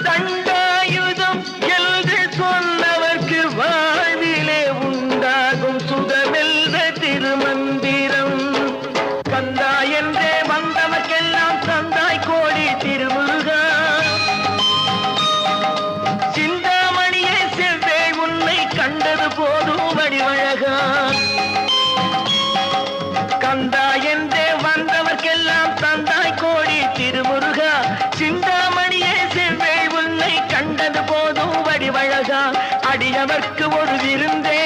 தண்டாயுதம் என்று சொன்னவர்க்கு வாழ்விலே உண்டாகும் சுகமெல்ல திருமந்திரம். கந்தா என்றே வந்தவர்க்கெல்லாம் தந்தாய் கோடி திருமுருகா. சிந்தாமணியே செவ்வே உன்னை கண்டது போதும் வடிவழகா. கந்தா என்றே வந்தவர்க்கெல்லாம் தந்தாய் கோடி திருமுருகா. சிந்தாமணியே செவ்வே உன்னை கண்டது போதும் வடிவழகா. அடியவர்க்கு ஒரு விருந்தே